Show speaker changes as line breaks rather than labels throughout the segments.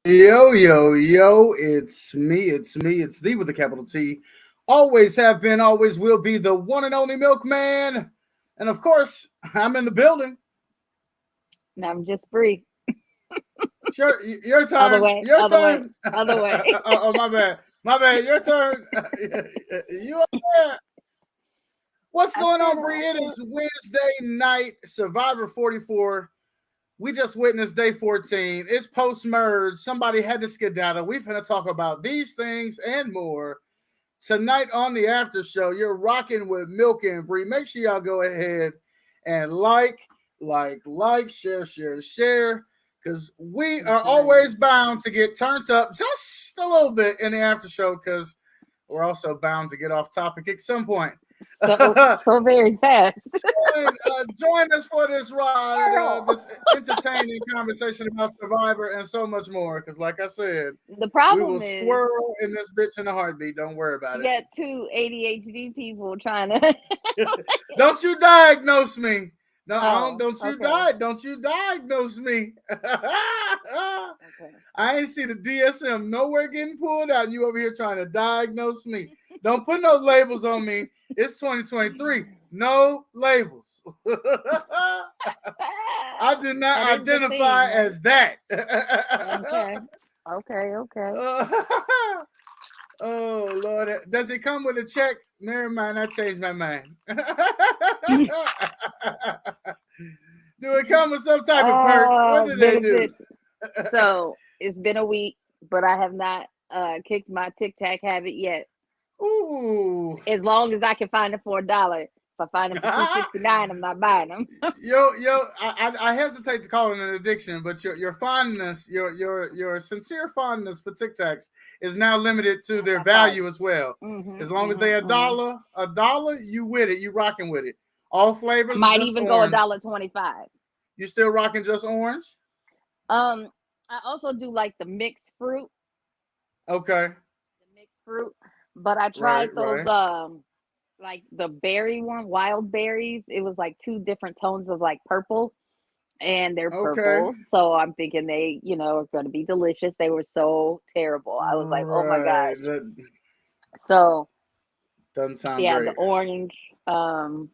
Yo, it's the with a capital T. Always have been, always will be the one and only milkman. And of course, I'm in the building.
And I'm just free.
Sure, your
Other
turn.
way,
Your
other way,
turn.
other way.
Oh, my bad. My bad. Your turn. You are there. What's
I
going
said
on,
it.
Bree?
I
It
said
is Wednesday night, Survivor 44. We just witnessed day 14. It's post merge. Somebody had to skedaddle. We're going to talk about these things and more tonight on the after show. You're rocking with Milk and Bree. Make sure y'all go ahead and share, because we
I'm
are
trying.
always bound to get turned up just a little bit in the after show, because we're also bound to get off topic at some point.
So very fast.
Join us for this ride,
Girl.
this entertaining conversation about Survivor and so much more. Because, like I said,
The
we will
problem is
squirrel in this bitch in a heartbeat. Don't worry about
you
it.
got two ADHD people trying to.
Don't you diagnose me. No, I don't.
Oh,
Don't you
okay.
die. Don't you diagnose me.
Okay.
I ain't see the DSM nowhere getting pulled out. You over here trying to diagnose me. Don't put no labels on me. It's 2023. No labels. I do not
That is the
identify
theme, right?
as that.
Okay. Okay.
Oh Lord, does it come with a check? Never mind, I changed my mind. Do it come with some type of perk? What do they do?
Benefits. So it's been a week, but I have not kicked my Tic Tac habit yet.
Ooh.
As long as I can find them for $1. If I find them for 2.69, I'm not buying them.
I hesitate to call it an addiction, but your fondness, your sincere fondness for Tic Tacs is now limited to their
That part.
value as well.
Hmm
As long as they
hmm
a dollar, you with it, you rocking with it. All
I
flavors or
might
just
even go a
orange?
dollar 25.
You still rocking just orange?
Um, I also do like
Okay,
the mixed fruit, but I
right,
tried those
right.
like the berry one, wild berries. It was like two different tones of like purple, and they're
Okay,
purple. So I'm thinking they, are going to be delicious. They were so terrible. I was like, oh my
right.
gosh.
That
So
doesn't sound
yeah, the
great.
orange,
You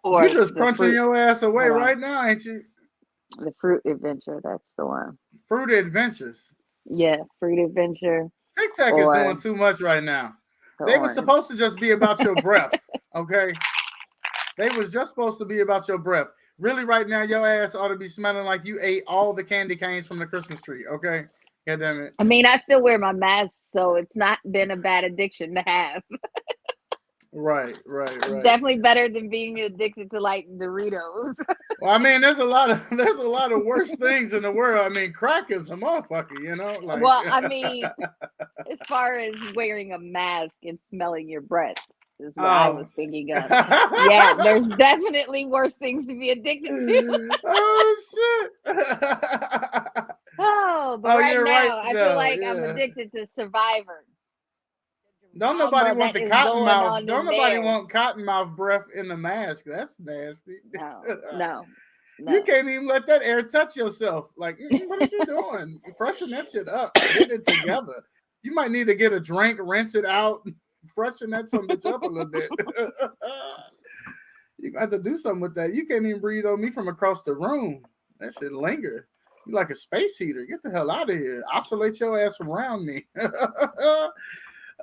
or
just crunching your ass away
hold on,
right now, ain't you?
the fruit adventure. That's the one.
Fruit Adventures.
Yeah, fruit adventure
Tic Tac is doing
or
too much right now.
the
They were
orange.
supposed to just be about your breath, okay? They was just supposed to be about your breath. Really, right now, your ass ought to be smelling like you ate all the candy canes from the Christmas tree, okay? God damn it.
I mean, I still wear my mask, so it's not been a bad addiction to have. It's
Right.
definitely better than being addicted to like Doritos.
Well, I mean, there's a lot of worse things in the world. I mean, crack is a motherfucker, you know? Like
Well, I mean, as far as wearing a mask and smelling your breath is what I
oh.
was thinking of. Yeah, there's definitely worse things to be addicted to.
Oh shit.
Oh, but
Oh,
right
you're right
now I feel
though.
like I'm
Yeah.
addicted to Survivor. The
Don't nobody
drama
want
that
the
is
cotton
going
mouth.
on
Don't
in
nobody
there.
want cotton mouth breath in the mask. That's nasty.
No, no,
You
no.
can't even let that air touch yourself. Like, what is you doing? Freshen that shit up. Get it together. You might need to get a drink, rinse it out, freshen that some bitch up a little bit. You got to do something with that. You can't even breathe on me from across the room. That shit linger. You like a space heater. Get the hell out of here. Isolate your ass from around me.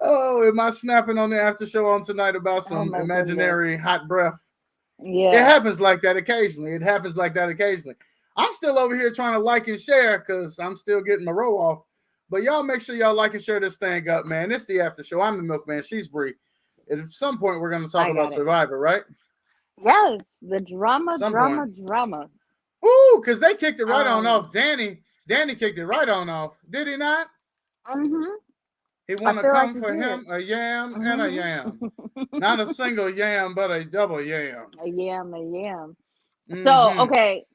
Oh, am I snapping on the after show on tonight about
Oh
some
my goodness.
imaginary hot breath? It
Yeah,
happens like that occasionally. It happens like that occasionally. I'm still over here trying to like and share because I'm still getting my roll off. But y'all make sure y'all like and share this thing up, man. It's the after show. I'm the milkman. She's Bree. At some point, we're going to talk
I
about
got it.
Survivor, right?
Yes, the
At
drama,
some point.
drama.
Ooh, because they kicked it right on
Um,
off. Danny kicked it right on off. Did he not?
hmm
He
I
want to
feel like
come
he
for
did.
him a yam and a
Hmm
yam. Not a single yam, but a double yam.
A yam. So,
Hmm
okay,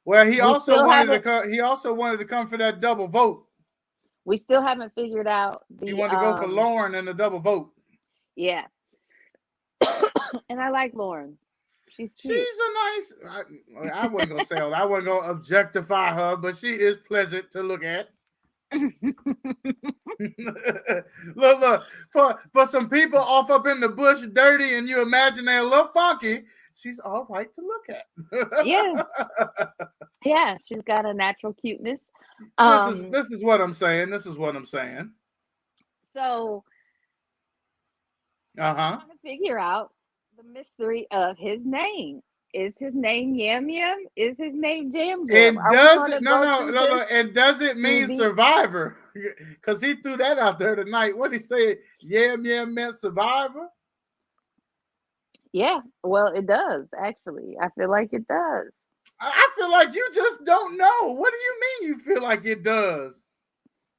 Well,
we still haven't
He also wanted to come for that double vote.
figured out
He
the
wanted to go for Lauren and the double vote.
yeah. And I like Lauren. She's
She's
cute.
a nice. I wasn't gonna say I wasn't gonna objectify her, but she is pleasant to look at. Look, for some people off up in the bush, dirty, and you imagine they're a little funky. She's all right to look at.
Yeah, yeah, she's got a natural cuteness.
This is what I'm saying. This is what I'm saying.
So
Uh huh.
trying to figure out the mystery of his name. Is his name Yam Yam? Is his name Jam Jam?
And
Are we
does
going
it
to
no
go
no
through
no no
this
and does it mean
movie?
survivor? Because he threw that out there tonight. What did he say? Yeah meant survivor.
Yeah, well, it does actually. I feel like it does.
I feel like you just don't know. What do you mean you feel like it does?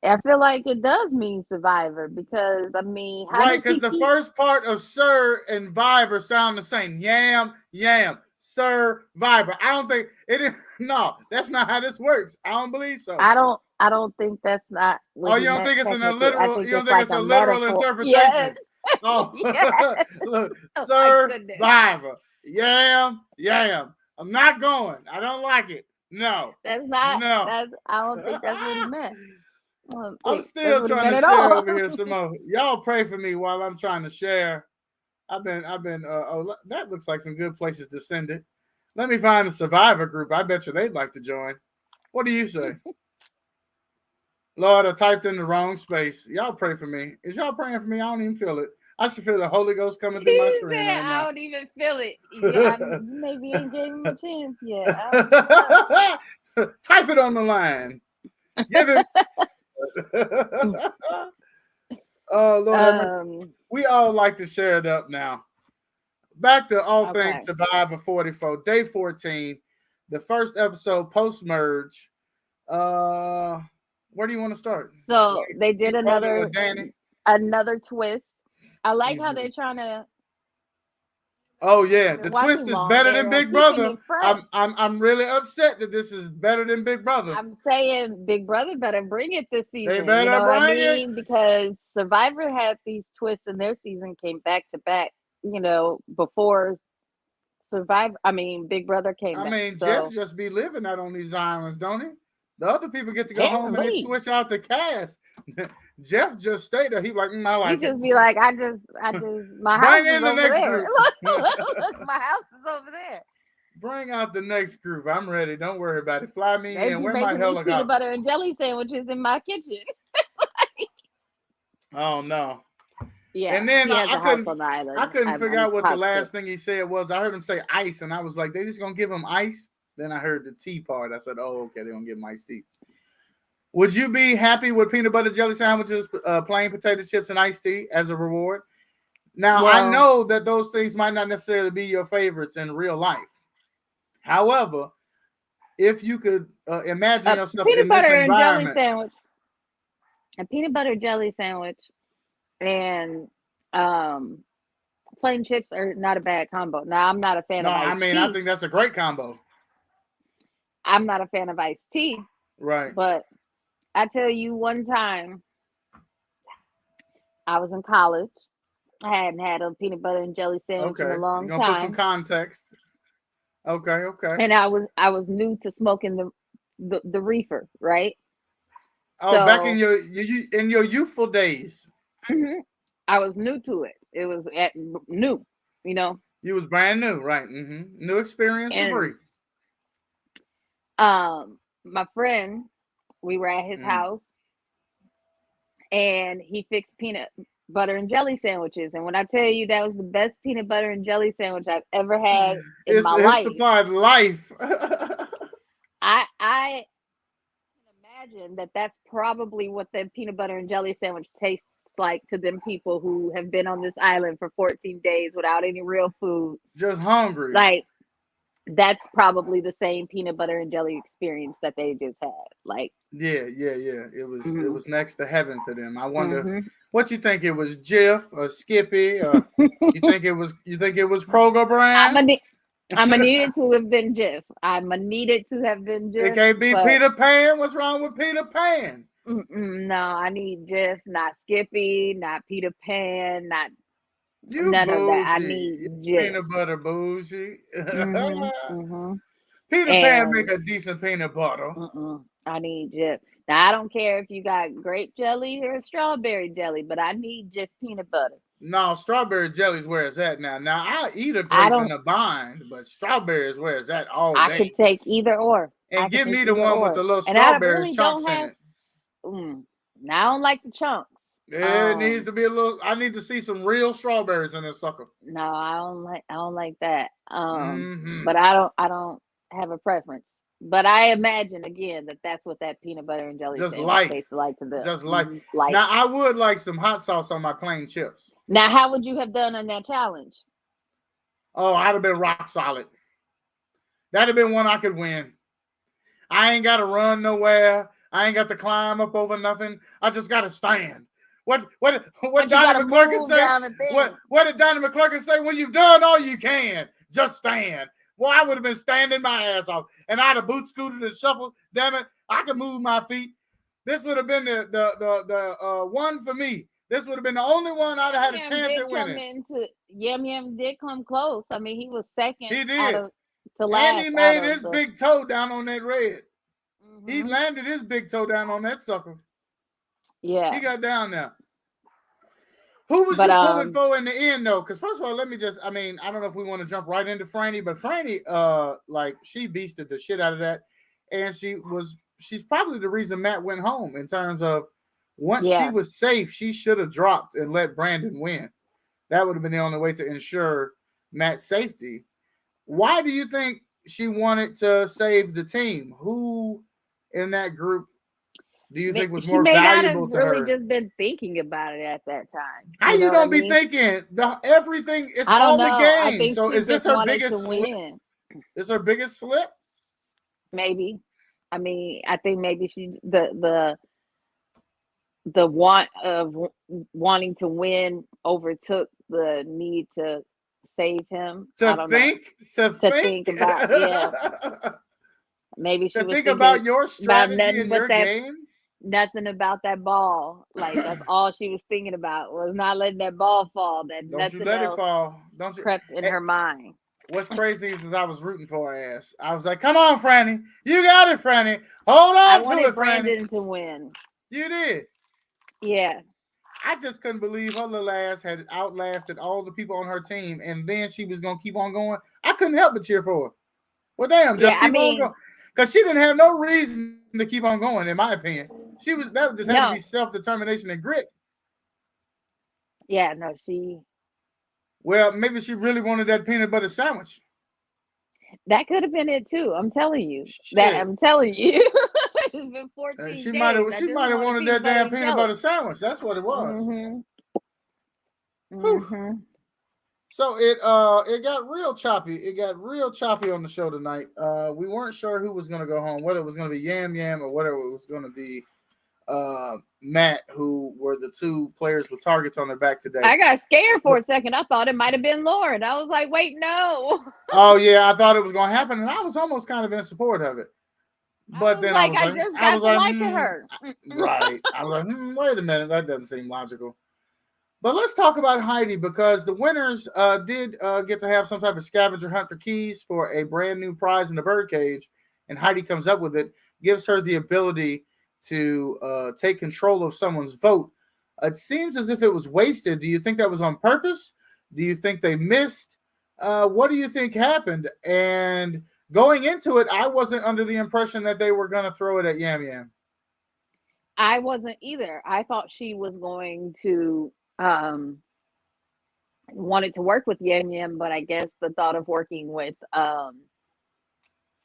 I feel like it does mean survivor because I mean, how
Right,
does
because
he
the
keep?
first part of Sir and Viver sound the same. Yam, Survivor. I don't think it is. No, that's not how this works. I don't believe so.
I don't think that's not what
Oh,
he
you don't
meant
think it's in a
technically. I
literal?
think
You don't
it's
think
like
it's
a
a literal
metaphor.
interpretation?
Yes.
Oh,
Yes.
look,
Oh my goodness.
Survivor. Yam. I'm not going. I don't like it. No.
That's not.
No.
That's. I don't think that's what he meant. I don't
I'm
think
still
that's what he
trying to
meant at
share
all.
over here, Simone. Y'all pray for me while I'm trying to share. I've been. Oh, that looks like some good places to send it. Let me find a survivor group. I bet you they'd like to join. What do you say? Lord, I typed in the wrong space. Y'all pray for me. Is y'all praying for me? I don't even feel it. I should feel the Holy Ghost coming through my
He
screen
said,
right
"I
now.
don't even feel it." Yeah, you maybe ain't gave him a chance yet. I don't know.
Type it on the line. Give him. Oh Lord, we all like to share it up now. Back to all things
Okay.
Survivor 44, day 14, the first episode post merge. Where do you want to start?
So they did
Keep rolling
another
with Danny.
twist. I like how
Mhm.
they're trying to.
Oh yeah,
Been
the
watching
twist is
long,
better
they're
than Big
keeping
Brother.
it fresh.
I'm really upset that this is better than Big Brother.
I'm saying Big Brother better bring it this
They
season.
better
You know what I
bring it.
mean? Because Survivor had these twists in their season, came back to back. You know, before Survivor. I mean, Big Brother came
I
back.
mean,
So
Jeff just be living out on these islands, don't he? The other people get to go home and they
apparently,
switch out the cast. Jeff just stayed there. He like, I
you
like it.
just be like, I just, my house
Bring
is
in the
over
next
there.
group.
Look, my house is over there.
Bring out the next group. I'm ready. Don't worry about it. Fly me
They
in.
be
Where my
making these peanut
helicopter?
butter and jelly sandwiches in my kitchen.
Oh no.
Yeah,
And then
he has
I
a house
couldn't
on the island.
I couldn't figure
I'm
out what the
positive.
last thing he said was. I heard him say ice, and I was like, they just gonna give him ice. Then I heard the tea part. I said, oh, okay, they're gonna give him iced tea. Would you be happy with peanut butter jelly sandwiches, plain potato chips, and iced tea as a reward? Now, I
Well,
know that those things might not necessarily be your favorites in real life. However, if you could imagine yourself
peanut
in this
butter and jelly
environment,
sandwich, a peanut butter jelly sandwich, and plain chips are not a bad combo. Now, I'm not a fan
no,
of
I
iced
mean,
tea.
I think that's a great combo.
I'm not a fan of iced tea,
Right.
but I tell you, one time I was in college. I hadn't had a peanut butter and jelly sandwich in
Okay.
a
You're
long
gonna put some
time,
context. Okay.
and I was new to smoking the reefer, right?
Oh, back in
So
your youthful days,
I was new to it. It was new, you know.
you was brand new, right? New experience for Bree.
And my friend, we were at his house, and he fixed peanut butter and jelly sandwiches. And when I tell you that was the best peanut butter and jelly sandwich I've ever had in my
It
life,
supplied life.
I can imagine that that's probably what the peanut butter and jelly sandwich tastes like to them people who have been on this island for 14 days without any real food.
Just hungry.
Like, that's probably the same peanut butter and jelly experience that they just had. Like,
yeah. It was next to heaven for them. I wonder what you think it was, Jif or Skippy, or you think it was Kroger brand?
I'ma need it to have been Jif. I'ma need it to have been Jif.
It can't be Peter Pan. What's wrong with Peter Pan?
No, I need Jif, not Skippy, not Peter Pan, not
You
None of that. I
bougie.
need
You
Jif.
peanut butter bougie.
Mm-hmm.
Peter Pan
And
make a decent peanut butter.
I need Jif. Now I don't care if you got grape jelly or strawberry jelly, but I need Jif peanut butter.
No, strawberry jelly's where it's at now. Now I eat a
I
grape
don't.
in a bind, but strawberry is where it's at all
I
day.
could take either or. I
And
could
give
take
me the
either
one with
or.
the little
And I
strawberry
really
chunks
don't
in
have.
it.
Now I don't like the chunks.
It needs to be a little. I need to see some real strawberries in this sucker.
No, I don't like that.
Mm-hmm.
But I don't have a preference. But I imagine again that that's what that peanut butter and jelly
Just
sandwich
life.
tastes like to them.
Just like.
Life.
Now I would like some hot sauce on my plain chips.
Now, how would you have done on that challenge?
Oh, I'd have been rock solid. That'd have been one I could win. I ain't got to run nowhere. I ain't got to climb up over nothing. I just got to stand. What Donnie McClurkin say? What did Donnie McClurkin say? When you've done all you can, just stand. Well, I would have been standing my ass off, and I'd have boot scooted and shuffled. Damn it, I could move my feet. This would have been the one for me. This would have been the only one I'd have had a chance at winning.
Yam Yam did come close. I mean, he was second.
He did.
To last.
And he made his big toe down on that red. He landed his big toe down on that sucker.
Yeah.
He got down there. Who was you pulling for in the end, though? Because first of all, I don't know if we want to jump right into Franny, but Franny, she beasted the shit out of that. And she's probably the reason Matt went home in terms of once she was safe, she should have dropped and let Brandon win. That would have been the only way to ensure Matt's safety. Why do you think she wanted to save the team? Who in that group do you think was more valuable to her? She may not have really
just been thinking about it at that time.
How you don't be thinking? Everything is all the game. So is this her biggest slip? Is her biggest slip?
Maybe. I mean, I think maybe she the want of wanting to win overtook the need to save him.
To think
about, maybe she was
think about your strategy and your game.
Nothing about that ball. Like that's all she was thinking about was not letting that ball fall. That
don't you let it fall. Don't you
crept in her mind.
What's crazy is I was rooting for her ass. I was like, "Come on, Franny, you got it, Franny. Hold on to it, Franny."
Brandon to win.
You did.
Yeah.
I just couldn't believe her little ass had outlasted all the people on her team, and then she was gonna keep on going. I couldn't help but cheer for her. Well, damn, just keep on going, because she didn't have no reason to keep on going, in my opinion. That just had to be self-determination and grit.
Yeah, no, she.
Well, maybe she really wanted that peanut butter sandwich.
That could have been it too. I'm telling you. It's been 14 days.
She might have wanted that damn peanut butter sandwich. That's what it was. So it got real choppy. It got real choppy on the show tonight. We weren't sure who was going to go home, whether it was going to be Yam Yam or whether it was going to be Matt, who were the two players with targets on their back today.
I got scared for a second. I thought it might have been Lauren. I was like, wait, no.
Oh yeah, I thought it was going to happen, and I was almost kind of in support of it. But then I was like,
her.
Right. I was like, wait a minute, that doesn't seem logical. But let's talk about Heidi, because the winners did get to have some type of scavenger hunt for keys for a brand new prize in the birdcage, and Heidi comes up with it, gives her the ability to take control of someone's vote. It seems as if it was wasted. Do you think that was on purpose? Do you think they missed? What do you think happened? And going into it, I wasn't under the impression that they were going to throw it at Yam Yam.
I wasn't either. I thought she was going to wanted to work with Yam Yam, but I guess the thought of working with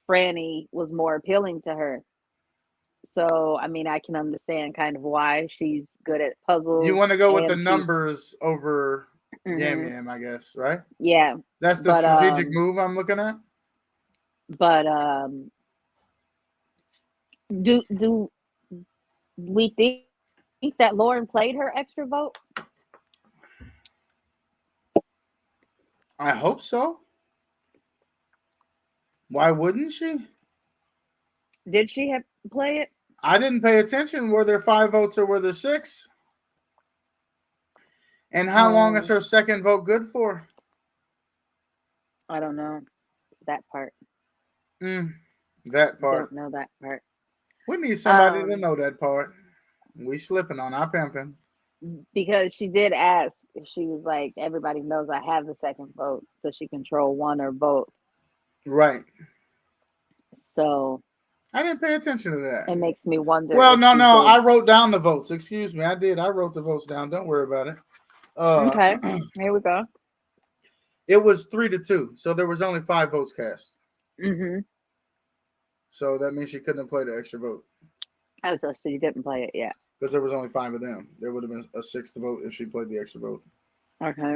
Franny was more appealing to her. So, I mean, I can understand kind of why she's good at puzzles.
You want to go with the numbers over Yam Yam, I guess, right?
Yeah.
That's the strategic move I'm looking at.
But do we think that Lauren played her extra vote?
I hope so. Why wouldn't she?
Did she have play it?
I didn't pay attention. Were there 5 votes or were there 6? And how long is her second vote good for?
I don't know that part.
That part.
Don't know that part.
We need somebody to know that part. We slipping on our pimping.
Because she did ask. She was like, everybody knows I have the second vote. Does she control one or both?
Right.
So
I didn't pay attention to that.
it makes me wonder.
Well, no. I wrote down the votes. Excuse me. I did. I wrote the votes down. Don't worry about it.
Okay. Here we go.
It was 3-2. So there was only 5 votes cast.
Mm-hmm.
So that means she couldn't have played an extra vote.
Oh, so she didn't play it yet.
Because there was only 5 of them. There would have been a 6th vote if she played the extra vote.
Okay.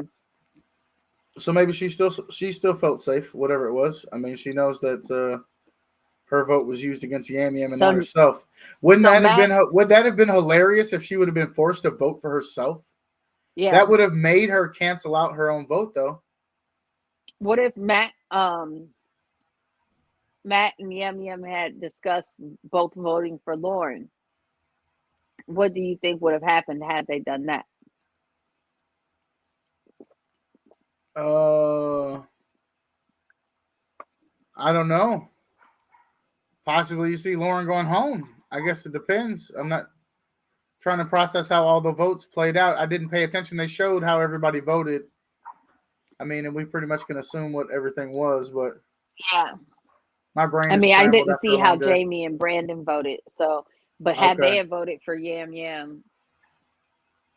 So maybe she still felt safe, whatever it was. I mean, she knows that her vote was used against Yam Yam and not herself. Would that have been hilarious if she would have been forced to vote for herself?
Yeah.
That would have made her cancel out her own vote, though.
What if Matt and Yam Yam had discussed both voting for Lauren? What do you think would have happened had they done that?
I don't know. Possibly you see Lauren going home. I guess it depends. I'm not trying to process how all the votes played out. I didn't pay attention. They showed how everybody voted. I mean, and we pretty much can assume what everything was, but
yeah,
my brain.
I mean, I didn't see how Jamie and Brandon voted. So, but had they have voted for Yam Yam,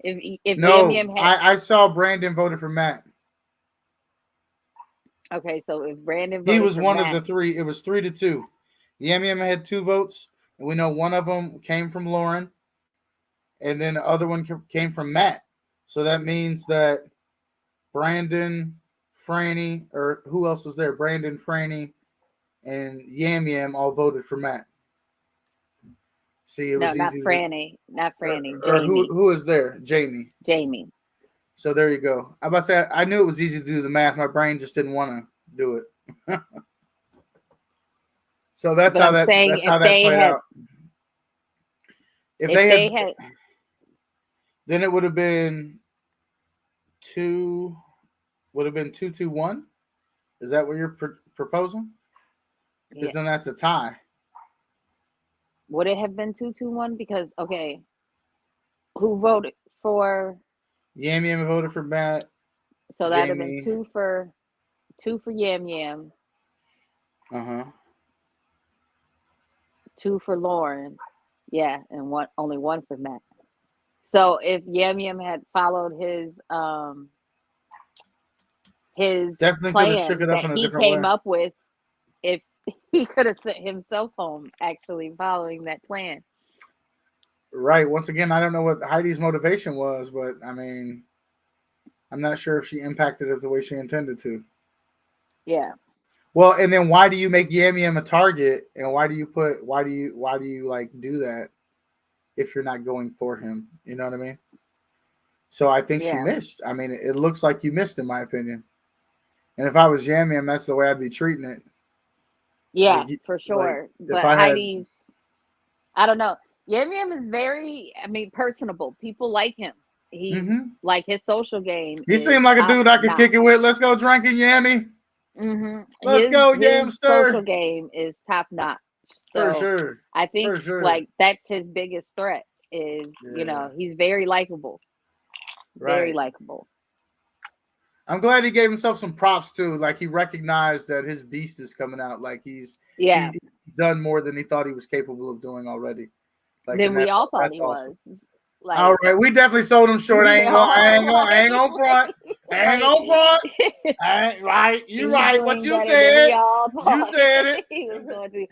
if
no,
Yam Yam had,
I saw Brandon voted for Matt.
Okay, so if Brandon voted
he was
for
one
Matt,
of the 3. It was 3-2. Yam Yam had 2 votes, and we know one of them came from Lauren, and then the other one came from Matt. So that means that Brandon, Franny, or who else was there? Brandon, Franny, and Yam Yam all voted for Matt. See, it was
not
easy.
Not Franny.
Or
Jamie.
who is there? Jamie. So there you go. I'm about to say I knew it was easy to do the math. My brain just didn't want to do it. So that's how that played out. If they had, then it would have been 2. Would have been 2-1. Is that what you're proposing? Because then that's a tie.
Would it have been 2-1? Because who voted for?
Yam Yam voted for Matt.
So that would have been 2 for Yam Yam. 2 for Lauren. Yeah, and only 1 for Matt. So if Yam Yam had followed his
definitely
plan
shook it up
that
in a
he
different
came
way.
up with, if he could have sent himself home actually following that plan.
Right. Once again, I don't know what Heidi's motivation was, but I mean, I'm not sure if she impacted it the way she intended to.
Yeah.
Well, and then why do you make Yam Yam a target, and why do you like do that if you're not going for him? You know what I mean? So I think she missed. I mean, it looks like you missed, in my opinion. And if I was Yam Yam, that's the way I'd be treating it.
Yeah, for sure. But Heidi's, I don't know. Yam Yam is very, personable. People like him. He like his social game.
He seemed like a dude I could kick it with. Let's go drinking, Yammy. Let's go, Yamster.
His social game is top notch. So
for sure.
I think like that's his biggest threat is, he's very likable.
Right.
Very likable.
I'm glad he gave himself some props too. Like he recognized that his beast is coming out. Like he's done more than he thought he was capable of doing already. Like
then we all thought he was.
Like, all right, we definitely sold him short. I ain't gonna front. Right, you right. What you said. You said it.
He was going to.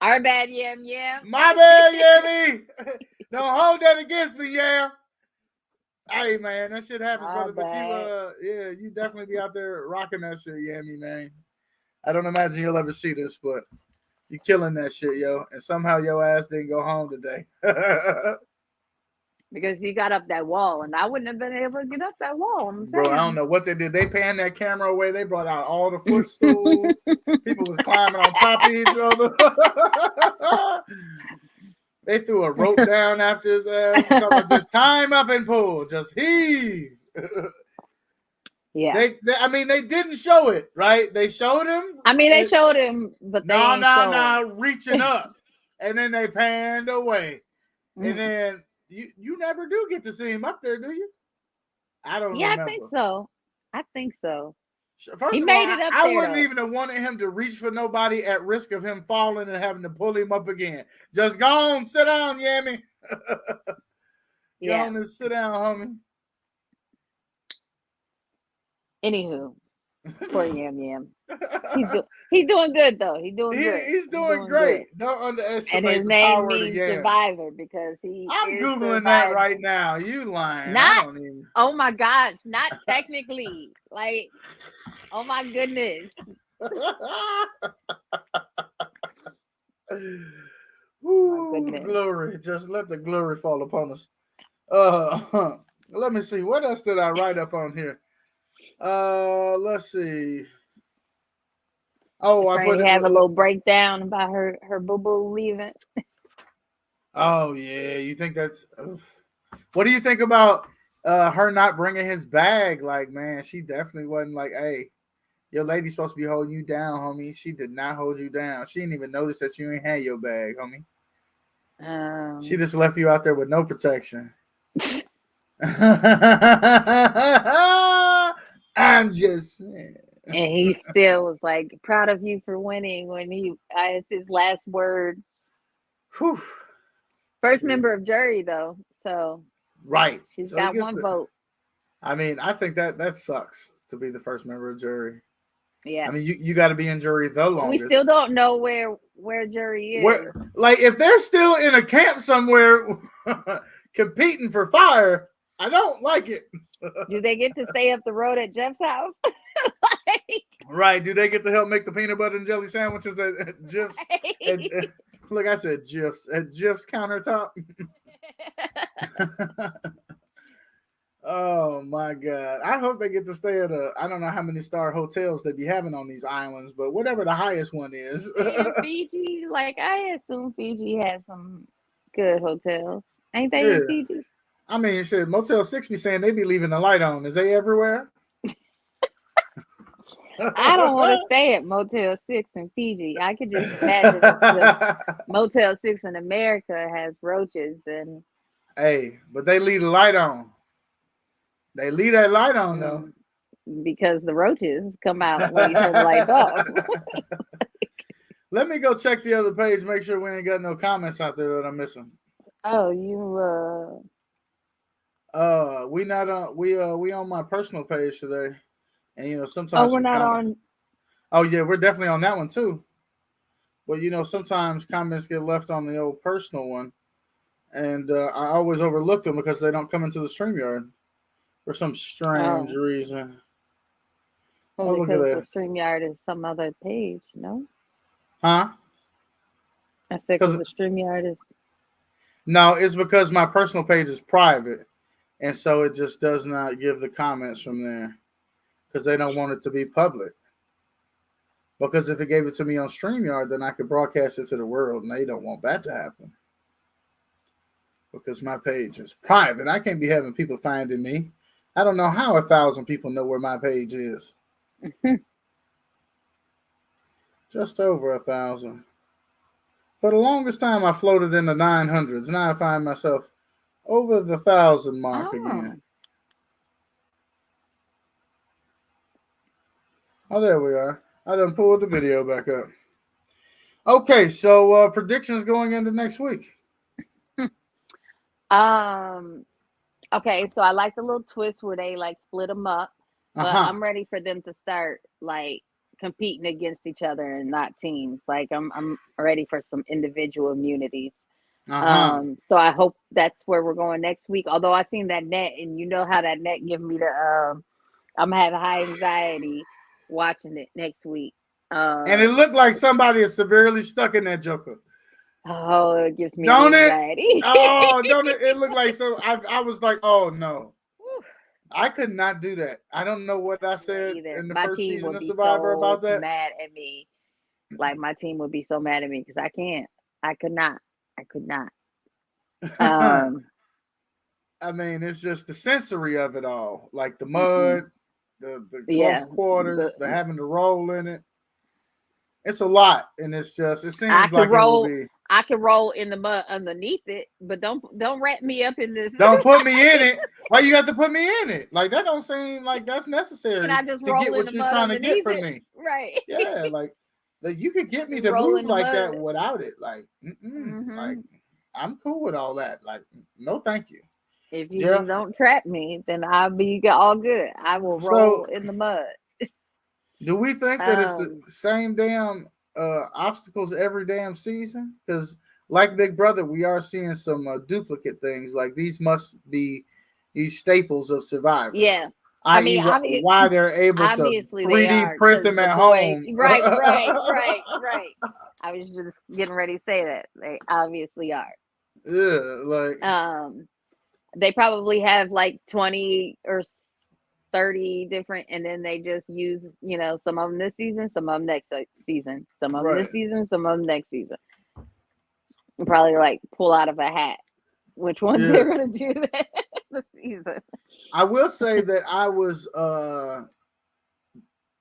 Our bad, Yam Yam.
My bad, Yammy. Don't hold that against me, Yam. Hey man, that shit happens, brother. But you definitely be out there rocking that shit, Yammy, man. I don't imagine you'll ever see this, but you killing that shit, yo. And somehow your ass didn't go home today.
Because he got up that wall, and I wouldn't have been able to get up that wall.
Bro, I don't know what they did. They panned that camera away. They brought out all the footstools. People was climbing on top of each other. They threw a rope down after his ass. Just time up and pull. Just heave.
Yeah.
They didn't show it, right? They showed him.
They showed him, but
reaching up. And then they panned away.
Mm.
And then you never do get to see him up there, do you? I don't remember.
I think so.
First
he
of
made
all,
it up
I
there,
wouldn't
though.
even have wanted him to reach for nobody at risk of him falling and having to pull him up again. Just go on, sit down, Yami. Go on and sit down, homie.
Anywho, poor Yam. He's doing good though. He's doing good.
He's doing great. Good. Don't underestimate
and his
the power
name
of the
means
Yam.
Survivor because
I'm Googling that right now. You lying.
Not, oh my gosh, not technically. Like, oh my goodness.
Ooh, my goodness. Glory. Just let the glory fall upon us. Let me see. What else did I write up on here? Let's see. Oh, I put
have a little breakdown about her boo-boo leaving.
Oh yeah, you think that's? What do you think about her not bringing his bag? Like, man, she definitely wasn't like, hey, your lady's supposed to be holding you down, homie. She did not hold you down. She didn't even notice that you ain't had your bag, homie. She just left you out there with no protection. I'm just saying.
And he still was like proud of you for winning when it's his last words.
Whew.
First member of jury though, so
right.
She's got one vote.
I mean, I think that sucks to be the first member of jury.
Yeah.
I mean, you got to be in jury the longest.
We still don't know where jury is.
Like if they're still in a camp somewhere competing for fire, I don't like it.
Do they get to stay up the road at Jeff's house?
Right. Do they get to help make the peanut butter and jelly sandwiches at Jeff's? Look, I said Jeff's. At Jeff's countertop. Oh, my God. I hope they get to stay at I don't know how many star hotels they be having on these islands, but whatever the highest one is.
Fiji, I assume Fiji has some good hotels. Ain't they in Fiji?
I mean, shit, Motel 6 be saying they be leaving the light on. Is they everywhere?
I don't want to stay at Motel 6 in Fiji. I could just imagine Motel 6 in America has roaches. And
hey, but they leave the light on. They leave that light on, though.
Because the roaches come out when you turn the lights off.
Let me go check the other page, make sure we ain't got no comments out there that I'm missing.
Oh, you
we not on we on my personal page today. And sometimes
we're not on.
Oh yeah, we're definitely on that one too. But sometimes comments get left on the old personal one. And I always overlook them because they don't come into the StreamYard for some strange reason.
Well, because the StreamYard is some other page, no?
Huh?
I said because the StreamYard is.
No, it's because my personal page is private, and so it just does not give the comments from there because they don't want it to be public. Because if it gave it to me on StreamYard, then I could broadcast it to the world, and they don't want that to happen. Because my page is private. I can't be having people finding me. I don't know how 1,000 people know where my page is. Just over 1,000. For the longest time, I floated in the 900s. Now I find myself over the 1,000 mark again. Oh, there we are. I done pulled the video back up. Okay, so predictions going into next week.
Okay, so I like the little twist where they split them up, but I'm ready for them to start competing against each other and not teams. I'm ready for some individual immunities. So I hope that's where we're going next week. Although I seen that net, and you know how that net give me the I'm gonna have high anxiety watching it next week.
And it looked like somebody is severely stuck in that joker.
Oh, it gives me
anxiety. Don't it? It looked like so. I was like, oh no, I could not do that. I don't know what I said in the first season of Survivor about that.
Mad at me, my team would be so mad at me because I can't. I could not.
I mean, it's just the sensory of it all, like the mud, the close quarters, the having to roll in it. It's a lot, and it seems like it will be.
I could roll in the mud underneath it, but don't wrap me up in this.
Don't put me in it. Why you have to put me in it? Like that don't seem like that's necessary.
Can I just
to
roll
get what you're trying to get from me?
Right.
Yeah, like you could get me to move like that without it. Like, like I'm cool with all that. Like, no, thank you.
If you just don't trap me, then I'll be all good. I will roll in the mud.
Do we think that it's the same damn obstacles every damn season? Because like Big Brother, we are seeing some duplicate things. Like these must be these staples of Survivor.
Yeah.
I mean, why they're able to 3D print them at home.
Right. I was just getting ready to say that. They obviously are.
Yeah, like
they probably have like 20 or 30 different, and then they just use, some of them this season, some of them next season, some of them this season, some of them next season. And probably like pull out of a hat which ones they're going to do that this season.
I will say that I was the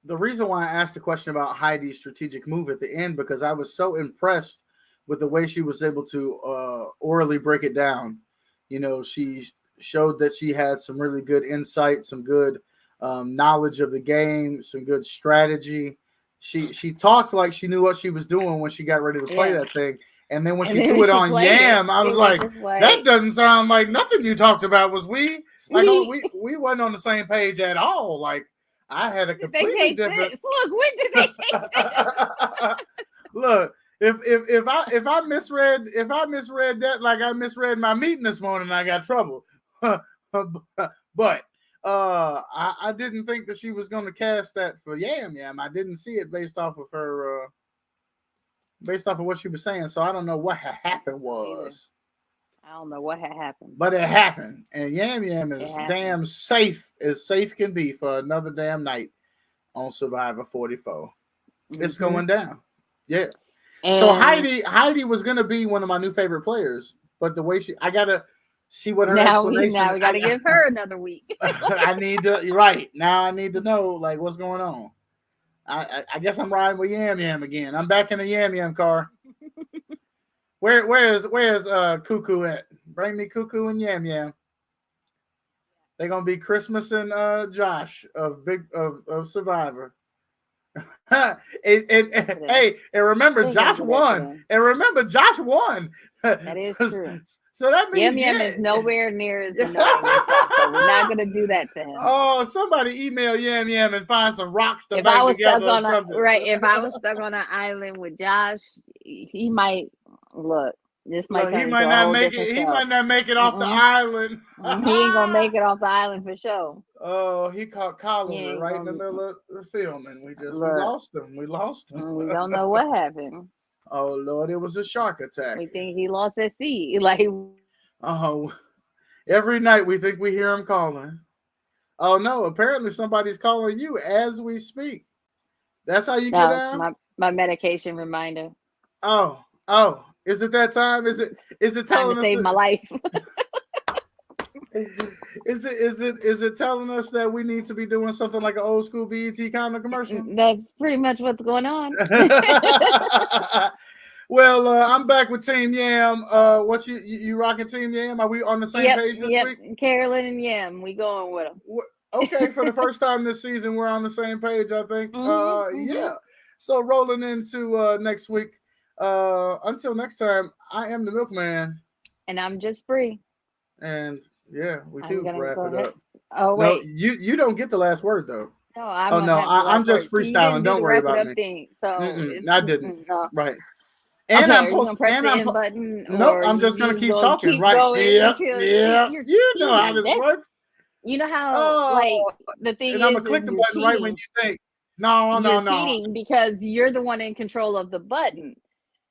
reason why I asked the question about Heidi's strategic move at the end, because I was so impressed with the way she was able to orally break it down. She showed that she had some really good insight, some good knowledge of the game, some good strategy. She talked like she knew what she was doing when she got ready to play that thing. And then when she threw it on Yam, I was like, that doesn't sound like nothing you talked about. Was we wasn't on the same page at all. Like I had a completely different.
Look, when did they take this?
Look, if I misread that, like I misread my meeting this morning, I got trouble. But I didn't think that she was going to cast that for Yam. I didn't see it based off of her. Based off of what she was saying, so I don't know what happened was.
I don't know what had happened.
But it happened. And Yam is damn safe, as safe can be for another damn night on Survivor 44. It's going down. Yeah. And so Heidi was going to be one of my new favorite players, but the way I got to see what her explanation.
Now we got to give her another week.
I need to, you're right. Now I need to know, like, what's going on. I guess I'm riding with Yam again. I'm back in the Yam car. Where's Cuckoo at? Bring me Cuckoo and Yam. They're gonna be Christmas and Josh of Survivor. Hey, and remember Josh won.
That is true.
So that means
Yam is nowhere near as annoying as that, so we're not gonna do that to him.
Oh, somebody email Yam and find some rocks to bang together or something.
If I was stuck on an island with Josh, he might look. This might
he might not make it. He might not make it off the island.
He ain't gonna make it off the island for sure.
Oh, he caught Colin right in the middle of the film, and we lost him. We
We don't know what happened.
Oh Lord, it was a shark attack.
We think he lost at sea.
Every night we think we hear him calling. Oh no, apparently somebody's calling you as we speak. That's how you get out?
My medication reminder.
Oh, is it that time? Is it telling
time to save my life?
Is it telling us that we need to be doing something like an old school BET kind of commercial?
That's pretty much what's going on.
Well, I'm back with Team Yam. What you rocking Team Yam? Are we on the same page this week?
Carolyn and Yam, we going with them.
Okay, for the first time this season, we're on the same page, I think. Yeah. So rolling into next week. Until next time, I am the Milkman.
And I'm just free.
And yeah, we do wrap it up.
Oh wait,
no, you don't get the last word though.
No,
I'm just freestyling. Don't worry about me. I didn't. No. Right. And
I'm gonna press the end button.
No, I'm just gonna keep talking. Right. Yeah. You know how this works.
You know how the thing
and
is.
I'm gonna click the button right when you think. No.
Cheating because you're the one in control of the button.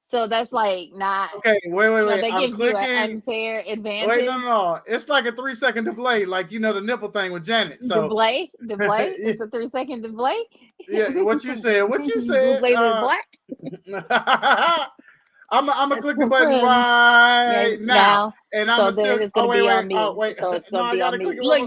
So that's like not
okay. Wait.
They give you an unfair advantage.
Wait, no. It's like a 3-second delay, like the nipple thing with Janet. So
delay. It's a 3-second delay.
Yeah, what you said. Delay
was black.
I'm gonna click the
for
button
friends.
right
Yeah,
now. And I'm
So
gonna
then
still.
it's
Oh
gonna be
wait.
on me.
Oh wait.
So it's
No,
gonna
I
be
gotta
on me.
click it.
Look,